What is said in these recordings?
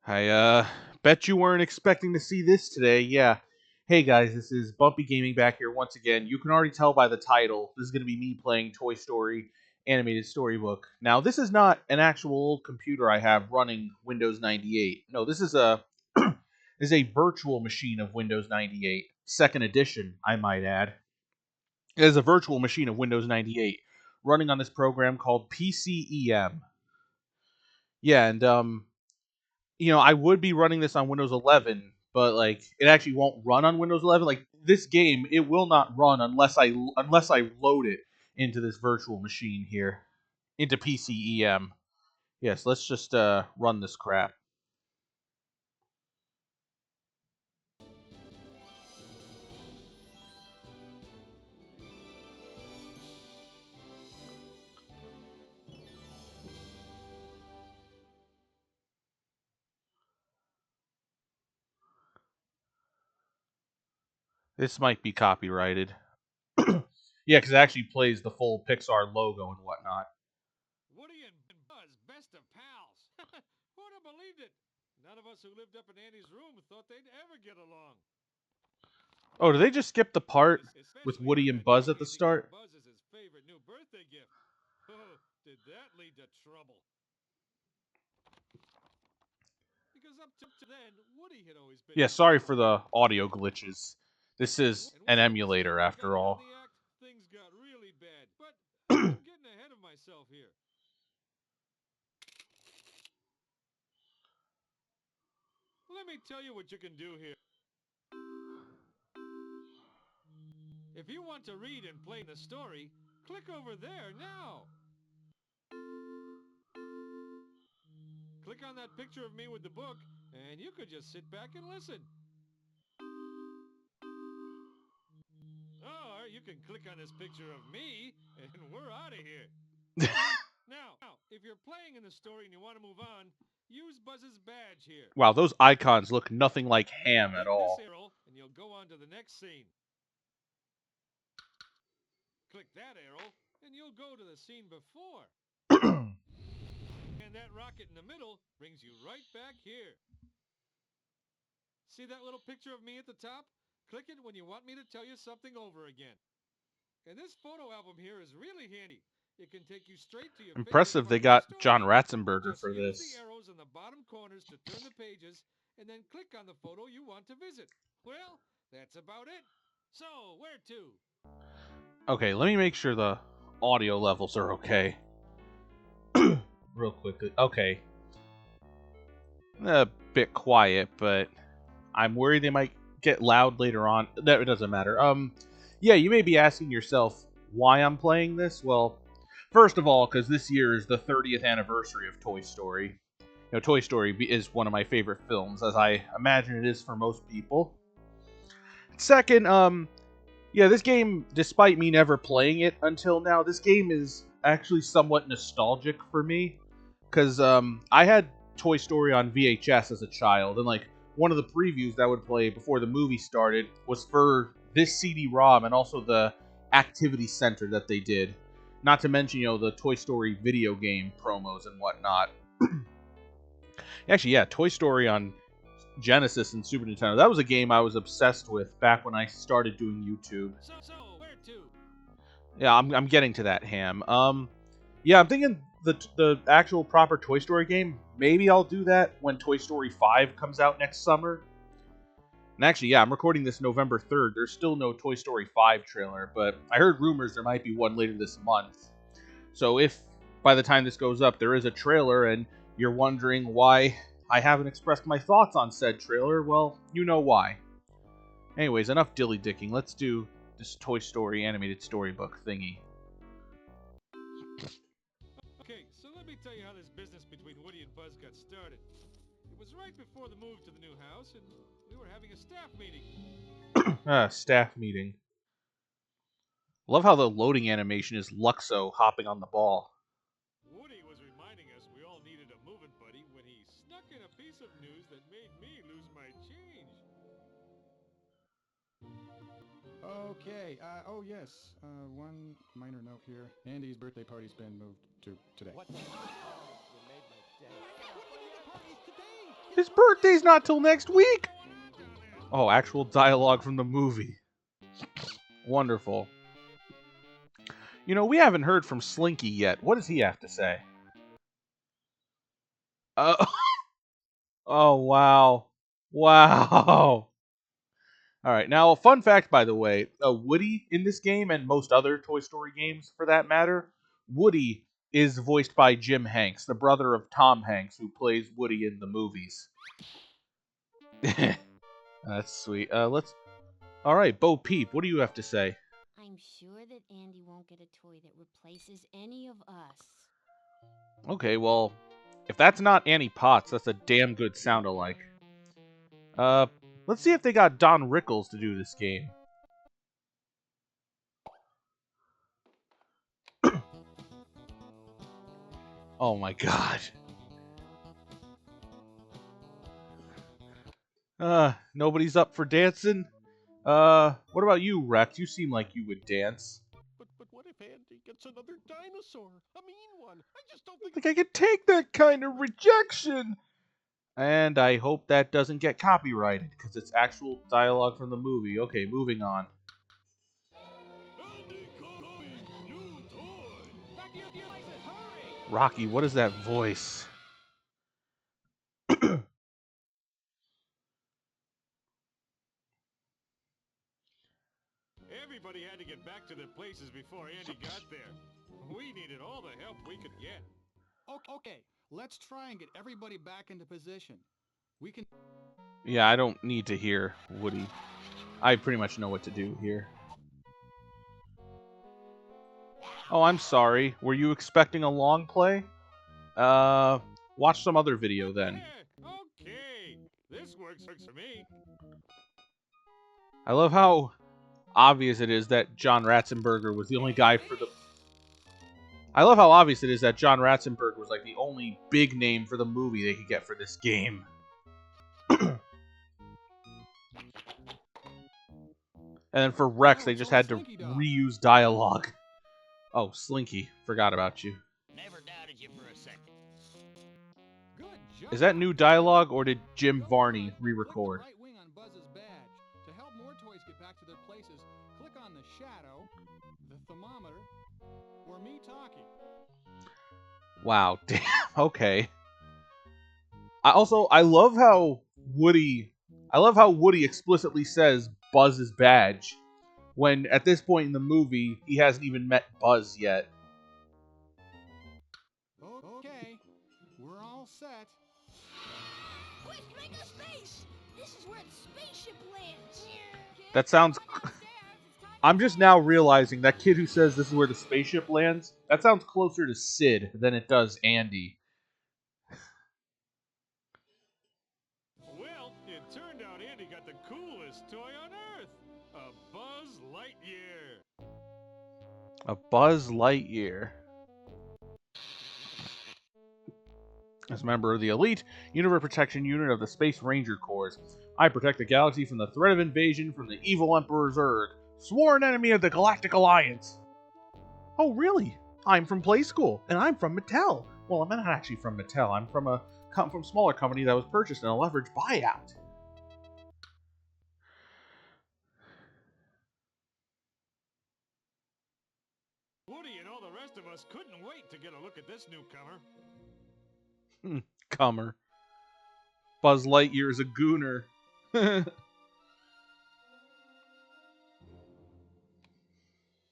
I bet you weren't expecting to see this today. Yeah. Hey guys, this is Bumpy Gaming back here once again. You can already tell by the title, this is going to be me playing Toy Story Animated Storybook. Now, this is not an actual old computer I have running Windows 98. No, this is a is a virtual machine of Windows 98, second edition, I might add. It is a virtual machine of Windows 98 running on this program called PCEM. Yeah, and I would be running this on Windows 11, but like it actually won't run on Windows 11. Like this game, it will not run unless I load it into this virtual machine here, into PCEM. Yes, let's just run this crap. This might be copyrighted. Yeah, because it actually plays the full Pixar logo and whatnot. Woody and Buzz, best of pals. Who'd have believed it? None of us who lived up in Andy's room thought they'd ever get along. Oh, did they just skip the part with Especially Woody after and Buzz at the Andy got start? Buzz as his favorite new birthday gift. Oh, did that lead to trouble? Because up to then, Woody had always been Yeah, number sorry for one. the audio glitches. This is And an once the emulator scandal got after in on all. the act, things got really bad. But I'm getting ahead of myself here. Let me tell you what you can do here. If you want to read and play the story, click over there now. Click on that picture of me with the book, and you could just sit back and listen. Or you can click on this picture of me, and we're out of here. Now, if you're playing in the story and you want to move on, use Buzz's badge here. Wow, those icons look nothing like Ham at Hit this all. arrow, and you'll go on to the next scene. Click that arrow, and you'll go to the scene before. And that rocket in the middle brings you right back here. See that little picture of me at the top? Click it when you want me to tell you something over again. And this photo album here is really handy. It can take you straight to your favorite Impressive they part of the got John story. Ratzenberger Just for use the this. arrows in the bottom corners to turn the pages, and then click on the photo you want to visit. Well, that's about it. So, where to? Okay, let me make sure the audio levels are okay. Real quickly. Okay. A bit quiet, but I'm worried they might get loud later on. That it doesn't matter. Yeah, you may be asking yourself why I'm playing this. Well, first of all, because this year is the 30th anniversary of Toy Story. Toy Story is one of my favorite films, as I imagine it is for most people. Second, yeah, this game, despite me never playing it until now, this game is actually somewhat nostalgic for me. Because I had Toy Story on VHS as a child, and like one of the previews that would play before the movie started was for this CD-ROM and also the Activity Center that they did. Not to mention, the Toy Story video game promos and whatnot. Actually, yeah, Toy Story on Genesis and Super Nintendo. That was a game I was obsessed with back when I started doing YouTube. So, where to? Yeah, I'm getting to that, Ham. Yeah, I'm thinking the actual proper Toy Story game. Maybe I'll do that when Toy Story 5 comes out next summer. And actually, yeah, I'm recording this November 3rd. There's still no Toy Story 5 trailer, but I heard rumors there might be one later this month. So if by the time this goes up there is a trailer and you're wondering why I haven't expressed my thoughts on said trailer, well, you know why. Anyways, enough dilly-dicking. Let's do this Toy Story animated storybook thingy. Okay, so let me tell you how this business between Woody and Buzz got started. It was right before the move to the new house, and we were having a staff meeting. Staff meeting. Love how the loading animation is Luxo hopping on the ball. Woody was reminding us we all needed a moving buddy when he snuck in a piece of news that made me lose my change. Okay. Oh, yes. One minor note here. Andy's birthday party's been moved to today. What the? Oh, you made my day. What? Party's today? His birthday's not till next week! Oh, actual dialogue from the movie. Wonderful. You know, we haven't heard from Slinky yet. What does he have to say? Oh, wow. Wow. Alright, now a fun fact, by the way. Woody in this game, and most other Toy Story games for that matter, Woody is voiced by Jim Hanks, the brother of Tom Hanks, who plays Woody in the movies. That's sweet. Alright, Bo Peep, what do you have to say? I'm sure that Andy won't get a toy that replaces any of us. Okay, well, if that's not Annie Potts, that's a damn good sound-alike. Let's see if they got Don Rickles to do this game. Oh my god. Nobody's up for dancing? What about you, Rex? You seem like you would dance. But what if Andy gets another dinosaur? A mean one. I just don't I think I could take that kind of rejection. And I hope that doesn't get copyrighted, because it's actual dialogue from the movie. Okay, moving on. Rocky, what is that voice? Everybody had to get back to their places before Andy got there. We needed all the help we could get. Okay, let's try and get everybody back into position. We can... Yeah, I don't need to hear Woody. I pretty much know what to do here. Oh, I'm sorry. Were you expecting a long play? Watch some other video then. Yeah, okay. This works for me. I love how obvious it is that John Ratzenberger was the only guy for the... I love how obvious it is that John Ratzenberger was like the only big name for the movie they could get for this game. And then for Rex, they just had to reuse dialogue. Oh, Slinky. Forgot about you. Never doubted you for a second. Good job. Is that new dialogue, or did Jim Varney re-record? Click the right wing on Buzz's badge. To help more toys get back to their places, click on the shadow, the thermometer, or me talking. Wow, damn. Okay. I love how Woody explicitly says Buzz's badge, when at this point in the movie he hasn't even met Buzz yet. Okay, we're all set. Quick, make a space! This is where the spaceship lands. That sounds... I'm just now realizing that kid who says this is where the spaceship lands, that sounds closer to Sid than it does Andy. Well, it turned out Andy got the coolest toy on Earth. A Buzz Lightyear. A Buzz Lightyear. As a member of the elite Universe Protection Unit of the Space Ranger Corps, I protect the galaxy from the threat of invasion from the evil Emperor Zurg, sworn enemy of the Galactic Alliance. Oh, really? I'm from Play School, and I'm from Mattel. Well, I'm not actually from Mattel. I'm from a smaller company that was purchased in a leveraged buyout. Woody and all the rest of us couldn't wait to get a look at this newcomer. Comer. Buzz Lightyear is a gooner.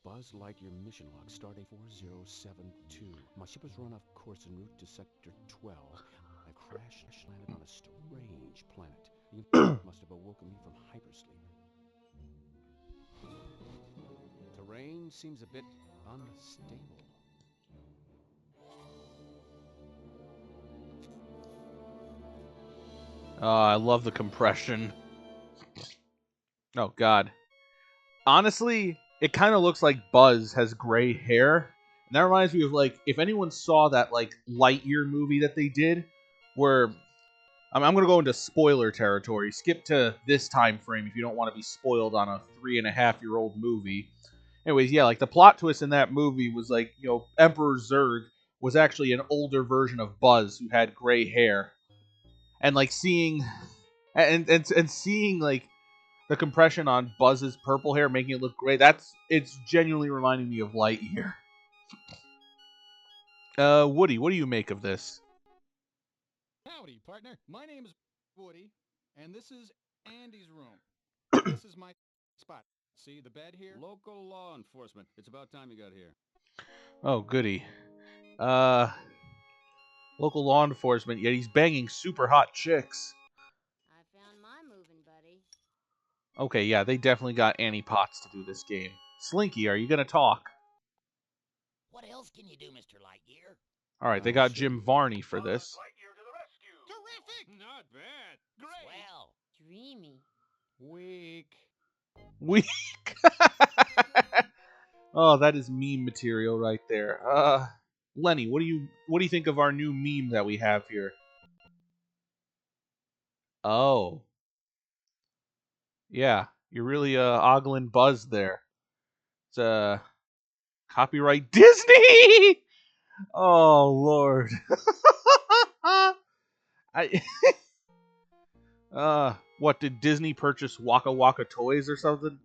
Buzz Lightyear mission log stardate 4072. My ship was run off course en route to Sector 12. I crash landed on a strange planet. The Imperium must have awoken me from hypersleep. Terrain seems a bit unstable. I love the compression. Oh, God. Honestly, it kind of looks like Buzz has gray hair. And that reminds me of, like, if anyone saw that, like, Lightyear movie that they did, where... I'm going to go into spoiler territory. Skip to this time frame if you don't want to be spoiled on a 3.5-year-old movie. Anyways, yeah, like, the plot twist in that movie was, like, you know, Emperor Zurg was actually an older version of Buzz who had gray hair. and like seeing and seeing like the compression on Buzz's purple hair, making it look great. It's genuinely reminding me of Lightyear. Woody, what do you make of this? Howdy, partner. My name is Woody, and this is Andy's room. This is my spot. See the bed here? Local law enforcement. It's about time you got here. Oh, goody. Uh, Local law enforcement, yet he's banging super hot chicks. I found my moving buddy. Okay, yeah, they definitely got Annie Potts to do this game. Slinky, are you gonna talk? What else can you do, Mr. Lightyear? Alright, they got Jim Varney for this. Terrific! Not bad. Great! Well, Dreamy. Weak. Weak. Oh, that is meme material right there. Lenny, what do you think of our new meme that we have here? Oh. Yeah, you're really ogling Buzz there. It's copyright Disney. Oh Lord. I what did Disney purchase Waka Waka Toys or something?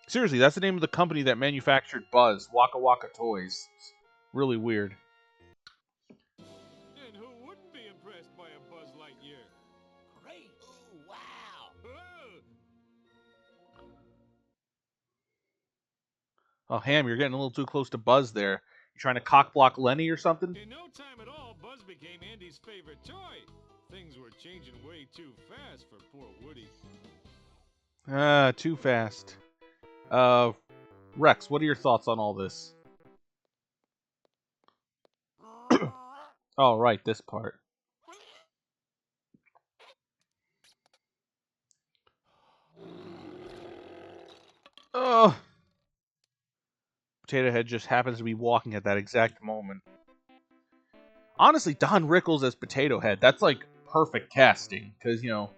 Seriously, that's the name of the company that manufactured Buzz, Waka Waka Toys. It's really weird. And who wouldn't be impressed by a Buzz Lightyear? great. Ooh, wow. Whoa! Oh, Ham, you're getting a little too close to Buzz there. You trying to cock block Lenny or something? In no time at all, Buzz became Andy's favorite toy. Things were changing way too fast for poor Woody. Too fast. Rex, what are your thoughts on all this? Oh, right, this part. Oh! Potato Head just happens to be walking at that exact moment. Honestly, Don Rickles as Potato Head, that's like perfect casting. Because, you know,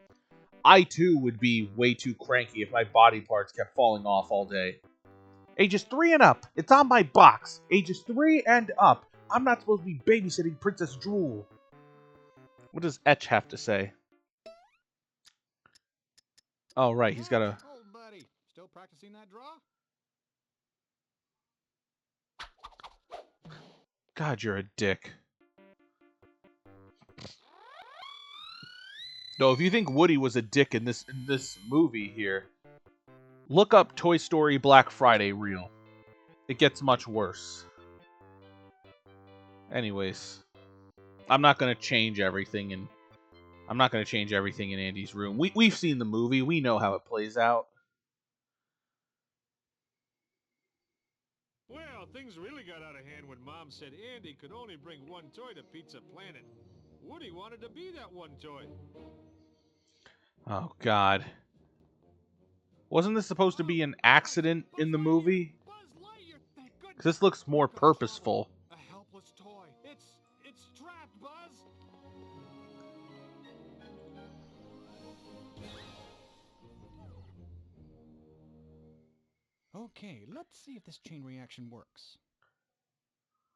I too would be way too cranky if my body parts kept falling off all day. Ages 3 and up. It's on my box. Ages 3 and up. I'm not supposed to be babysitting Princess Drool. What does Etch have to say? Oh, right. He's got a... Old buddy. Still practicing that draw? God, you're a dick. No, if you think Woody was a dick in this movie here, look up Toy Story Black Friday reel. It gets much worse. Anyways, I'm not gonna change everything in Andy's room. We've seen the movie. We know how it plays out. Well, things really got out of hand when Mom said Andy could only bring one toy to Pizza Planet. Woody wanted to be that one toy. Oh God. Wasn't this supposed to be an accident in the movie? Buzz Lightyear, thank goodness. Because this looks more purposeful. A helpless toy. It's trapped, Buzz. Okay, let's see if this chain reaction works.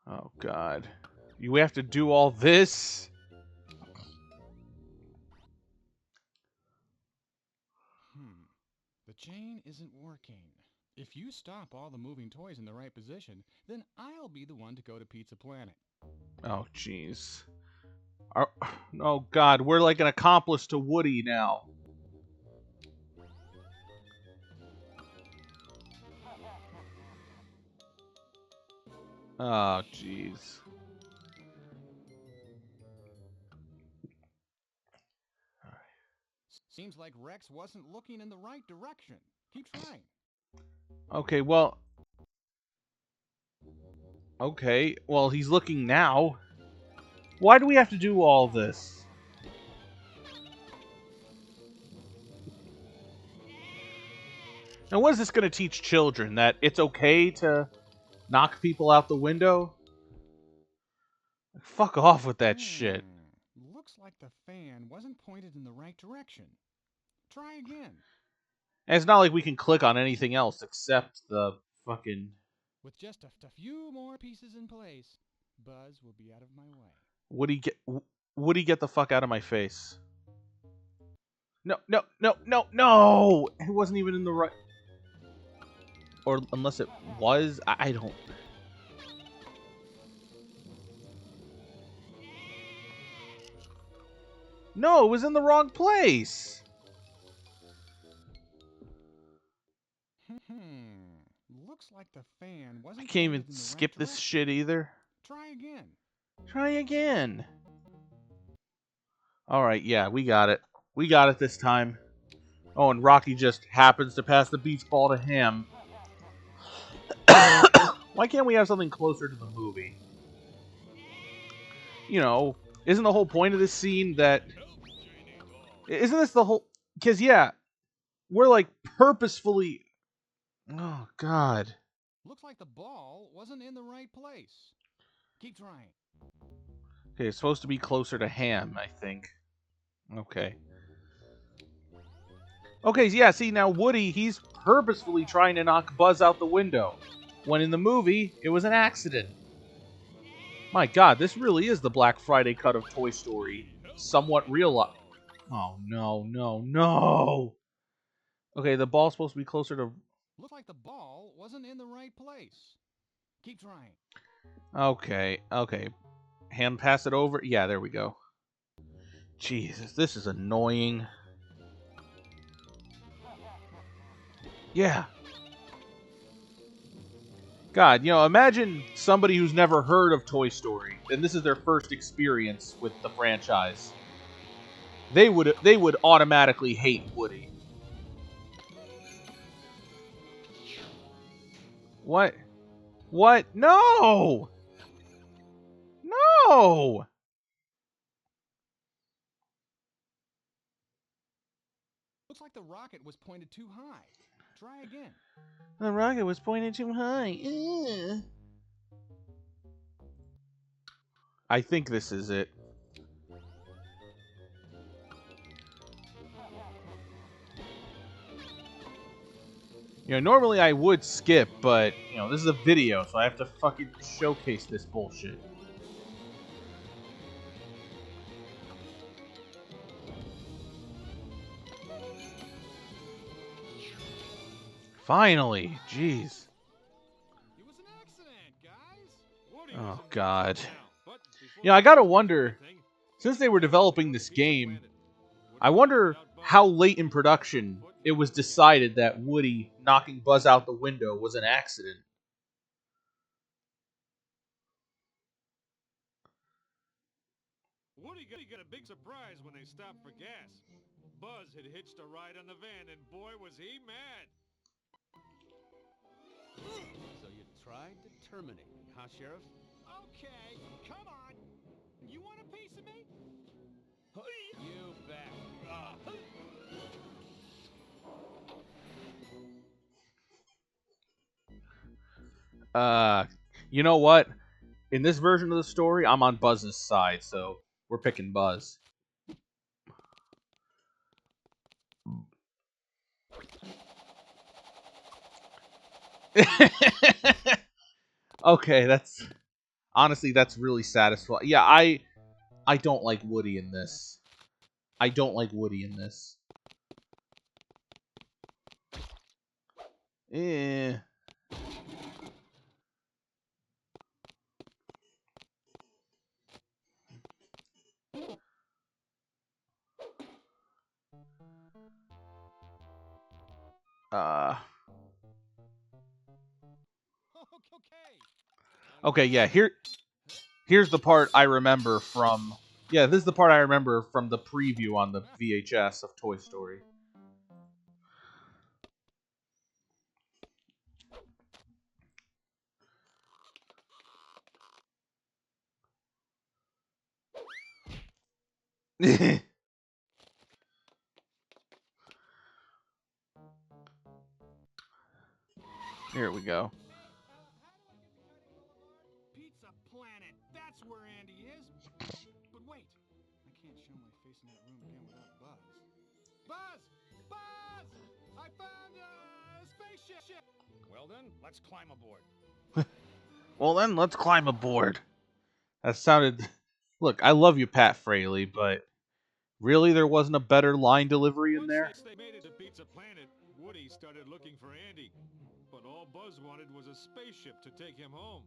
Oh God. You have to do all this? The chain isn't working. If you stop all the moving toys in the right position, then I'll be the one to go to Pizza Planet. Oh jeez. Oh God, we're like an accomplice to Woody now. Oh jeez. Seems like Rex wasn't looking in the right direction. Keep trying. Okay, well... Okay, well, he's looking now. Why do we have to do all this? Now, what is this going to teach children? That it's okay to knock people out the window? Fuck off with that shit. Looks like the fan wasn't pointed in the right direction. Try again. And it's not like we can click on anything else except the fucking... With just a few more pieces in place, Buzz will be out of my way. Woody Woody, get the fuck out of my face. No, no, no, no, no! It wasn't even in the right... Or unless it was, I don't... No, it was in the wrong place! Looks like the fan wasn't I can't even pointed in the skip right this direction. shit either. Try again. Try again. Alright, yeah, we got it. We got it this time. Oh, and Rocky just happens to pass the beach ball to him. Why can't we have something closer to the movie? You know, isn't the whole point of this scene that... Isn't this the whole... Because, yeah, we're, like, purposefully... Oh, God. Looks like the ball wasn't in the right place. Keep trying. Okay, it's supposed to be closer to Ham, I think. Okay. Okay, yeah, see, now Woody, he's purposefully trying to knock Buzz out the window. When in the movie, it was an accident. My God, this really is the Black Friday cut of Toy Story. Somewhat real. Oh, no, no, no! Okay, the ball's supposed to be closer to... Looks like the ball wasn't in the right place. Keep trying. Okay, okay. Hand pass it over? Yeah, there we go. Jesus, this is annoying. Yeah. God, you know, imagine somebody who's never heard of Toy Story, and this is their first experience with the franchise. They would automatically hate Woody. What? What? No! No! Looks like the rocket was pointed too high. Try again. The rocket was pointed too high. Ugh. I think this is it. You know, normally I would skip, but, you know, this is a video, so I have to fucking showcase this bullshit. Finally! Jeez. It was an accident, guys. Oh, God. You know, I gotta wonder, since they were developing this game, I wonder how late in production it was decided that Woody knocking Buzz out the window was an accident. Woody got a big surprise when they stopped for gas. Buzz had hitched a ride on the van, and boy, was he mad. So you tried to terminate me, huh, Sheriff? Okay, come on. You want a piece of me? You bet. You know what? In this version of the story, I'm on Buzz's side, so we're picking Buzz. Okay, honestly, that's really satisfying. Yeah, I don't like Woody in this. I don't like Woody in this. Eh. Okay, yeah, here's the part I remember from... Yeah, this is the part I remember from the preview on the VHS of Toy Story. Here we go. Pizza Planet. That's where Andy is. But wait, I can't show my face in that room again without Buzz. Buzz! Buzz! I found a spaceship! Well then, let's climb aboard. Well then, let's climb aboard. That sounded Look, I love you, Pat Fraley, but really there wasn't a better line delivery in Once there? they made it to Pizza Planet, Woody started looking for Andy. But all Buzz wanted was a spaceship to take him home.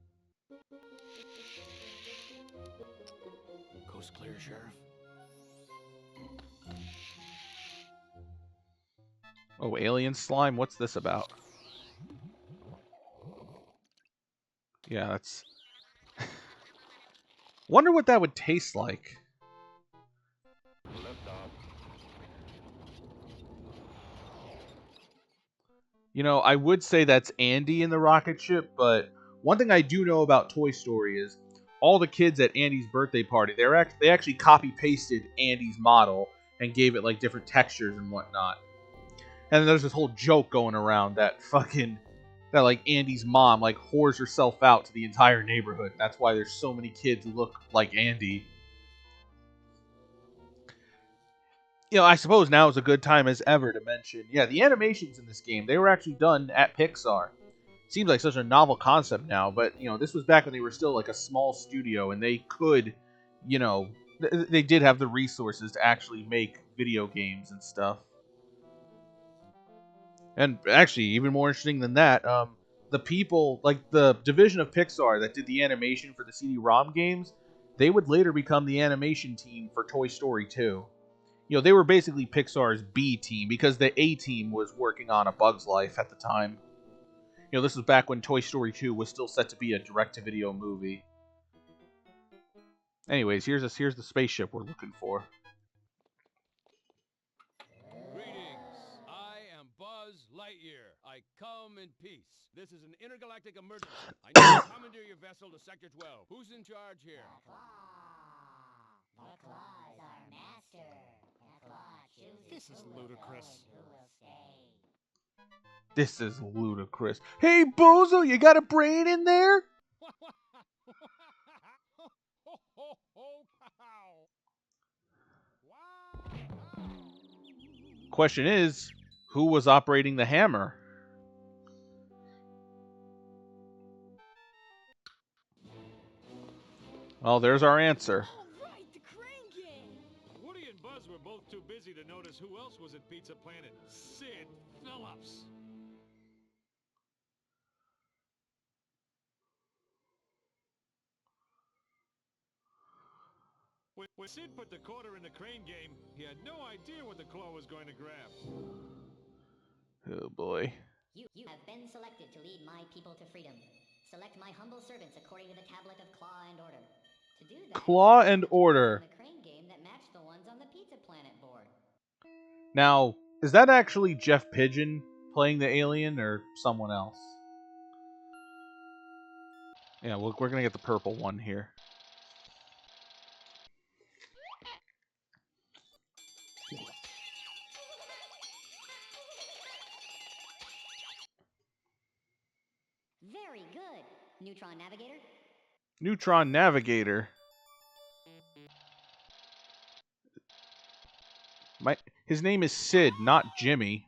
Coast clear, Sheriff. Oh, alien slime? What's this about? Yeah, that's... Wonder what that would taste like. You know, I would say that's Andy in the rocket ship, but one thing I do know about Toy Story is all the kids at Andy's birthday party, they actually copy pasted Andy's model and gave it like different textures and whatnot. And then there's this whole joke going around that like Andy's mom like whores herself out to the entire neighborhood. That's why there's so many kids who look like Andy. You know, I suppose now is a good time as ever to mention, yeah, the animations in this game, they were actually done at Pixar. Seems like such a novel concept now, but, you know, this was back when they were still like a small studio and they could, you know, they did have the resources to actually make video games and stuff. And actually, even more interesting than that, the people, like the division of Pixar that did the animation for the CD-ROM games, they would later become the animation team for Toy Story 2. You know, they were basically Pixar's B team because the A team was working on A Bug's Life at the time. You know, this was back when Toy Story 2 was still set to be a direct-to-video movie. Anyways, here's the spaceship we're looking for. Greetings. I am Buzz Lightyear. I come in peace. This is an intergalactic emergency. I need to commandeer your vessel to Sector 12. Who's in charge here? The Claw is our master. The Claw chooses This is who will go ludicrous. and who will stay. This is ludicrous. Hey, Bozo, you got a brain in there? Question is, who was operating the hammer? Well, there's our answer. All right, the crane game. Woody and Buzz were both too busy to notice who else was at Pizza Planet. Sid Phillips. When Sid put the quarter in the crane game, he had no idea what the claw was going to grab. Oh boy. You have been selected to lead my people to freedom. Select my humble servants according to the tablet of Claw and Order. To do that, Claw and the toys Order. in the crane game that match the ones on the Pizza Planet board. Now, is that actually Jeff Pigeon playing the alien or someone else? Yeah, we're gonna get the purple one here. Very good. Neutron Navigator? Neutron Navigator. His name is Sid, not Jimmy.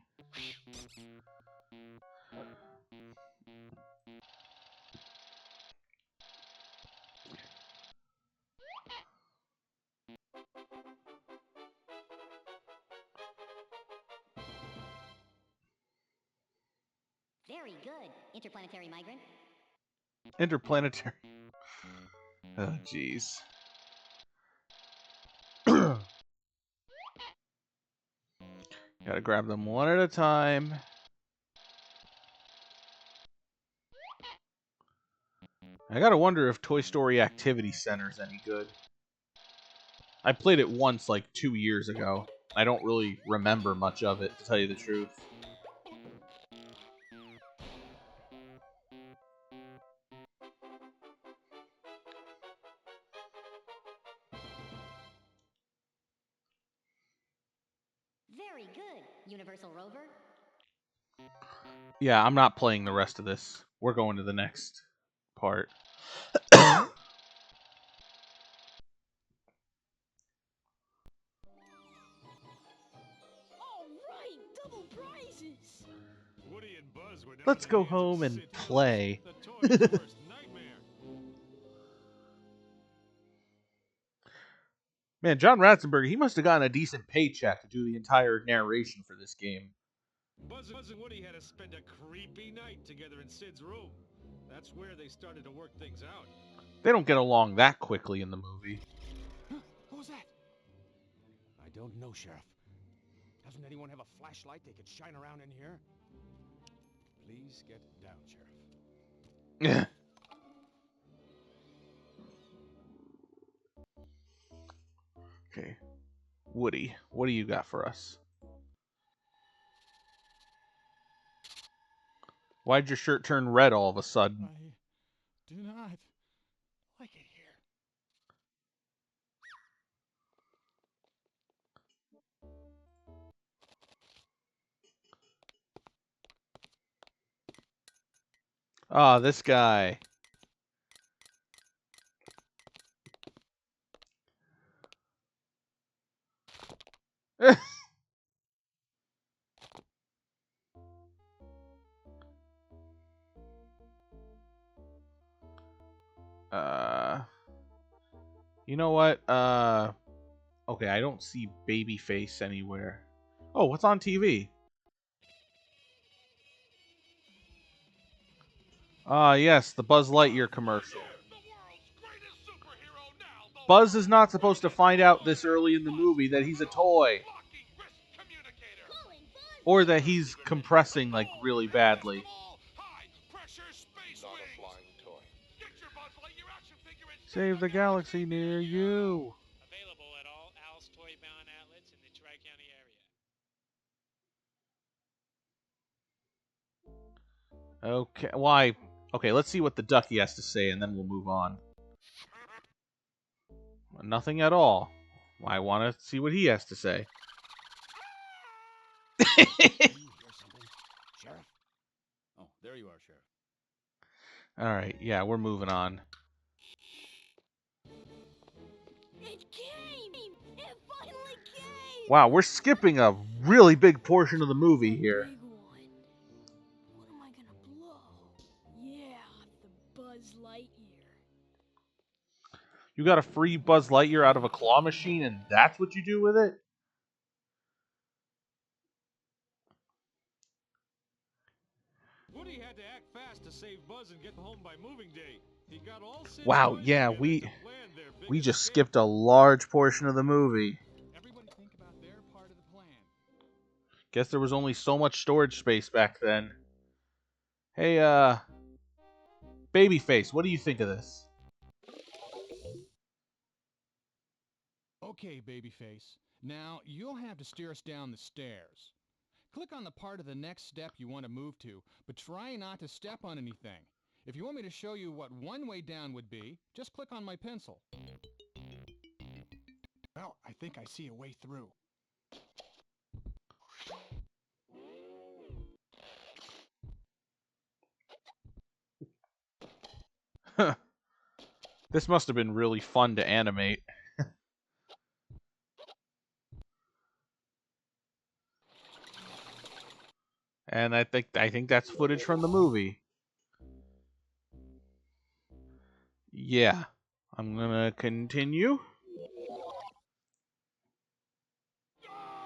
Very good. Interplanetary Migrant? Interplanetary. Oh, jeez. Gotta grab them one at a time. I gotta wonder if Toy Story Activity Center's any good. I played it once, like 2 years ago. I don't really remember much of it, to tell you the truth. Very good. Universal Rover? Yeah, I'm not playing the rest of this. We're going to the next part. All right, double prizes. Woody and Buzz were down Let's in the go hands of home and Sid play. Phillips, the toy's worst nightmare. Man, John Ratzenberger, he must have gotten a decent paycheck to do the entire narration for this game. Buzz and Woody had to spend a creepy night together in Sid's room. That's where they started to work things out. They don't get along that quickly in the movie. What was that? I don't know, Sheriff. Doesn't anyone have a flashlight they could shine around in here? Please get down, Sheriff. Okay. Woody, what do you got for us? Why'd your shirt turn red all of a sudden? I do not like it here. Ah, this guy. You know what? Okay, I don't see Babyface anywhere. Oh, what's on TV? Ah, yes, the Buzz Lightyear commercial. Buzz is not supposed to find out this early in the movie that he's a toy. Or that he's compressing, like, really badly. Save the galaxy near you. Available at all Al's Toy Bound outlets in the Tri-County area. Okay, why? Okay, let's see what the ducky has to say, and then we'll move on. Nothing at all. I want to see what he has to say. Do you hear something, Sheriff? Oh, there you are, Sheriff. Alright, yeah, we're moving on. It came! It finally came! Wow, we're skipping a really big portion of the movie here. Big one. What am I gonna blow? Yeah, the Buzz Lightyear. You got a free Buzz Lightyear out of a claw machine, and that's what you do with it? Woody had to act fast to save Buzz and get home by moving day. He got all Sid's Wow, toys yeah, together we to plan their big just escape. skipped a large portion of the movie. Everybody think about their part of the plan. Guess there was only so much storage space back then. Hey, Babyface, what do you think of this? Okay, Babyface. Now, you'll have to steer us down the stairs. Click on the part of the next step you want to move to, but try not to step on anything. If you want me to show you what one way down would be, just click on my pencil. Well, I think I see a way through. This must have been really fun to animate. And I think that's footage from the movie. Yeah. I'm gonna continue.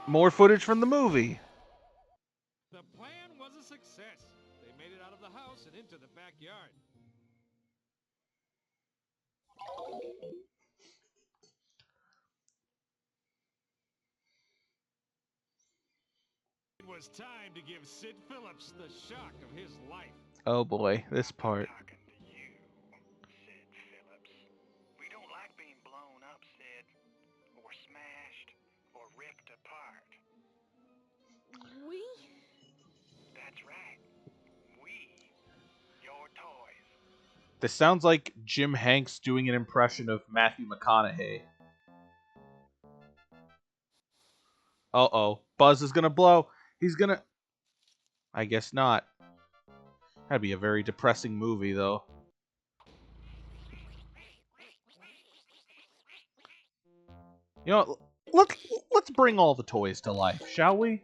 More footage from the movie. The plan was a success. They made it out of the house and into the backyard. It was time to give Sid Phillips the shock of his life. Oh boy, this part. Talking to you, Sid Phillips. We don't like being blown up, Sid, or smashed, or ripped apart. We? That's right. We, your toys. This sounds like Jim Hanks doing an impression of Matthew McConaughey. Uh-oh. Buzz is gonna blow. He's gonna... I guess not. That'd be a very depressing movie, though. You know, let's bring all the toys to life, shall we?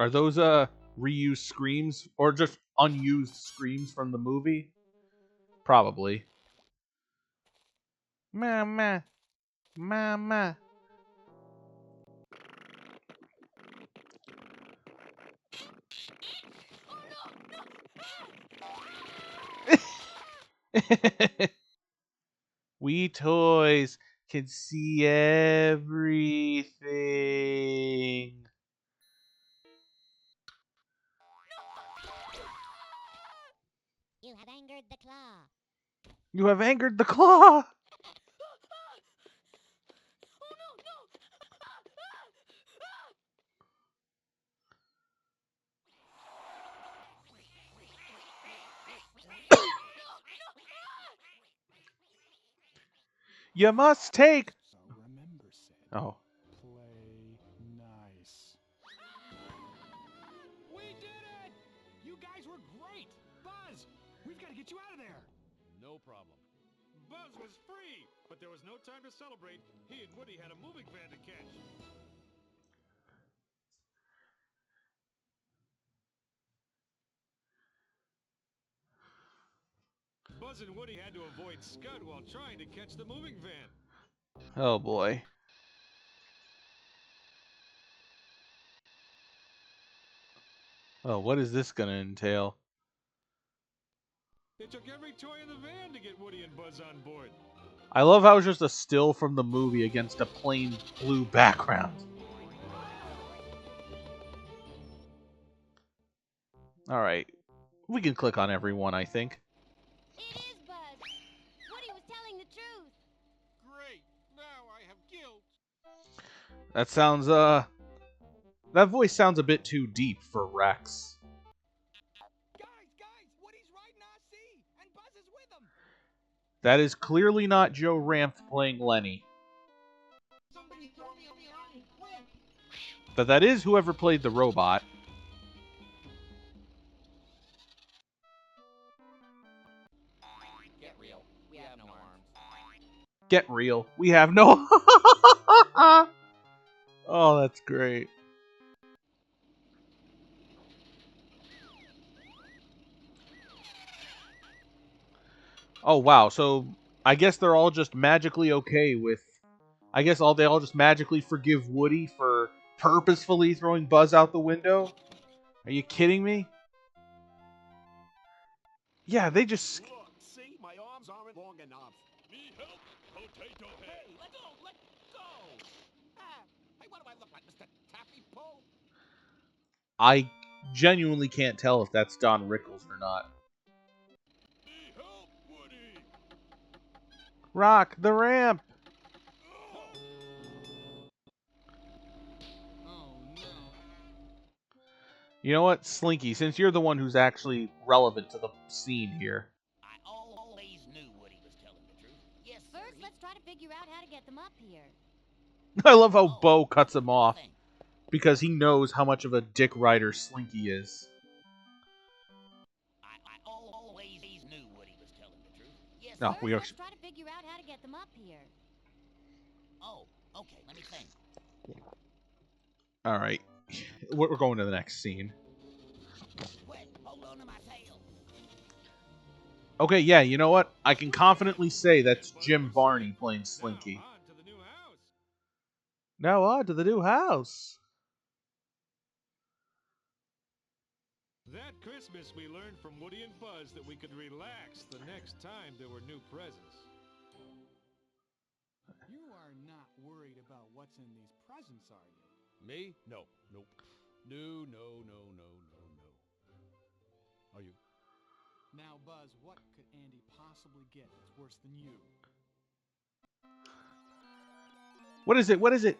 Are those reused screams or just unused screams from the movie? Probably. Mama, mama. We toys can see everything. You have angered the claw. You have angered the claw. You must take. So remember, Sid. Oh. Play nice. We did it! You guys were great! Buzz, we've got to get you out of there! No problem. Buzz was free, but there was no time to celebrate. He and Woody had a moving van to catch. Buzz and Woody had to avoid Scud while trying to catch the moving van. Oh boy. Oh, what is this gonna entail? It took every toy in the van to get Woody and Buzz on board. I love how it's just a still from the movie against a plain blue background. Alright. We can click on everyone, I think. It is Buzz. Woody was telling the truth. Great! Now I have guilt. That sounds, that voice sounds a bit too deep for Rex. Guys, Woody's riding RC, and Buzz is with him. That is clearly not Joe Ranft playing Lenny. Somebody throw me a behind, quick! But that is whoever played the robot. Get real. We have no arms. Get real. We have no... Oh, that's great. Oh, wow. So, I guess they're all just magically okay with... I guess they all just magically forgive Woody for purposefully throwing Buzz out the window? Are you kidding me? Yeah, they just... Look, see? My arms aren't long enough. Me help, Potato Head. Hey, let go! Ah, hey, what do I look like, Mr. Taffy Pull? I genuinely can't tell if that's Don Rickles or not. Me help, Woody. Rock the ramp! Oh no. You know what, Slinky, since you're the one who's actually relevant to the scene here. I always knew Woody was telling the truth. Yes, sir. First, let's try to figure out how to get them up here. I love how Bo cuts him off because he knows how much of a dick rider Slinky is. I always knew Woody was telling the truth. Yes, No, sir. we are. Let's try to figure out how to get them up here. Oh, okay. Let me think. All right, we're going to the next scene. Wait, hold on to my tail. Okay, yeah, you know what? I can confidently say that's Jim Varney playing Slinky. Now on to the new house. Now on to the new house. That Christmas, we learned from Woody and Buzz that we could relax the next time there were new presents. You are not worried about what's in these presents, are you? Me? No. Nope. No. Are you? Now, Buzz, what could Andy possibly get that's worse than you? What is it? What is it?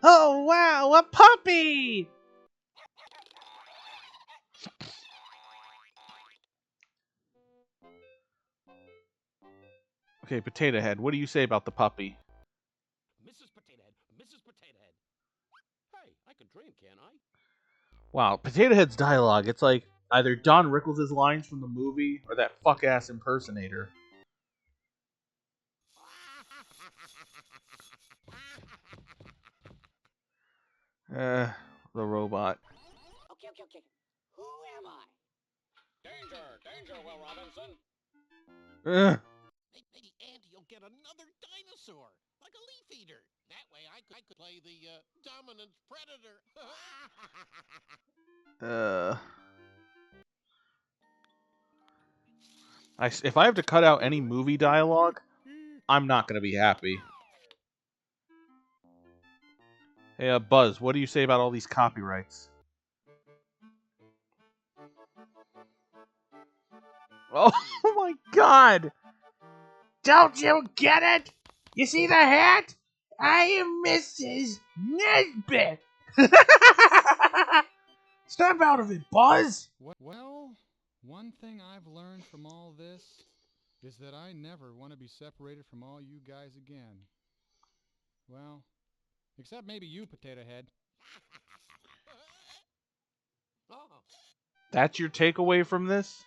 Oh, wow, a puppy! Okay, Potato Head, what do you say about the puppy? Mrs. Potato Head. Hey, I can dream, can't I? Wow, Potato Head's dialogue, it's like either Don Rickles' lines from the movie or that fuck-ass impersonator. The robot. Who am I? Danger, Will Robinson. Maybe Andy'll get another dinosaur, like a leaf eater. That way I could play the dominant predator. If I have to cut out any movie dialogue, I'm not going to be happy. Hey, Buzz, what do you say about all these copyrights? Oh my god! Don't you get it? You see the hat? I am Mrs. Nesbit! Step out of it, Buzz! Well, one thing I've learned from all this is that I never want to be separated from all you guys again. Well, except maybe you, Potato Head. That's your takeaway from this?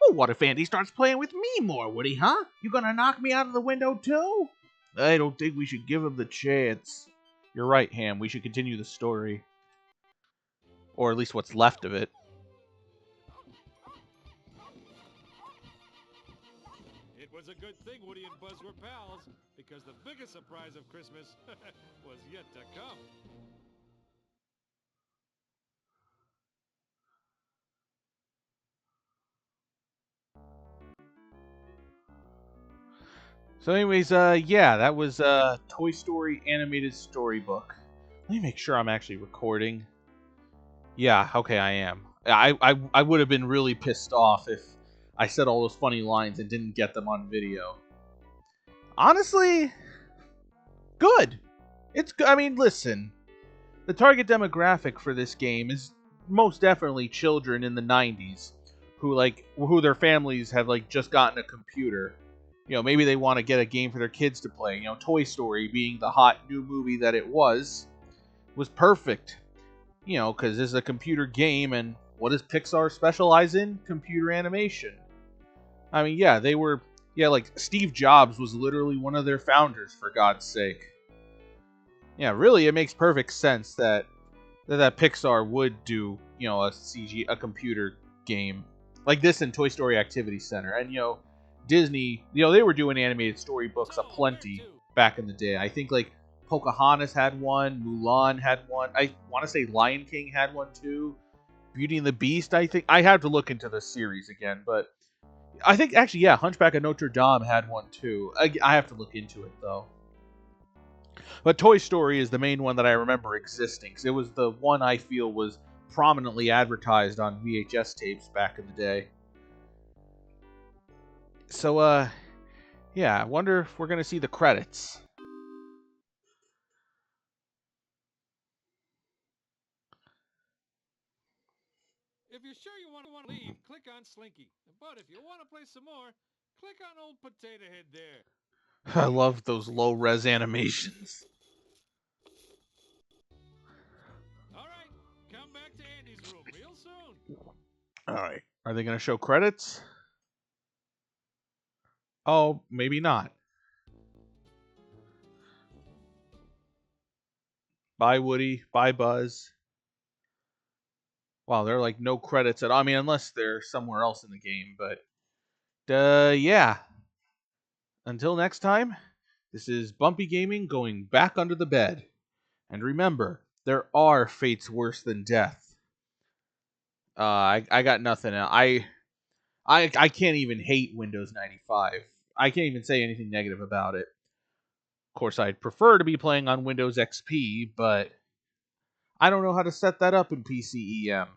Well, what if Andy starts playing with me more, Woody, huh? You gonna knock me out of the window too? I don't think we should give him the chance. You're right, Ham. We should continue the story. Or at least what's left of it. It was a good thing Woody and Buzz were pals, because the biggest surprise of Christmas was yet to come. So anyways, yeah, that was Toy Story animated storybook. Let me make sure I'm actually recording. Yeah, okay, I am. I would have been really pissed off if I said all those funny lines and didn't get them on video. Honestly, good. It's good. I mean, listen. The target demographic for this game is most definitely children in the 90s who their families have just gotten a computer. You know, maybe they want to get a game for their kids to play. You know, Toy Story being the hot new movie that it was perfect. You know, because this is a computer game, and what does Pixar specialize in? Computer animation. I mean, yeah, Steve Jobs was literally one of their founders, for God's sake. Yeah, really, it makes perfect sense that Pixar would do, you know, a computer game like this in Toy Story Activity Center. And, you know, Disney, you know, they were doing animated storybooks aplenty back in the day. I think, Pocahontas had one, Mulan had one. I want to say Lion King had one, too. Beauty and the Beast, I think. I have to look into the series again, but I think, actually, yeah, Hunchback of Notre Dame had one, too. I have to look into it, though. But Toy Story is the main one that I remember existing, because it was the one I feel was prominently advertised on VHS tapes back in the day. So, yeah, I wonder if we're going to see the credits. If you're sure you want to leave, click on Slinky. But if you want to play some more, click on old Potato Head there. I love those low-res animations. All right, come back to Andy's room real soon. All right. Are they going to show credits? Oh, maybe not. Bye, Woody. Bye, Buzz. Wow, they're no credits at all. I mean, unless they're somewhere else in the game, but yeah. Until next time, this is Bumpy Gaming going back under the bed. And remember, there are fates worse than death. I got nothing else. I can't even hate Windows 95. I can't even say anything negative about it. Of course, I'd prefer to be playing on Windows XP, but I don't know how to set that up in PCEM.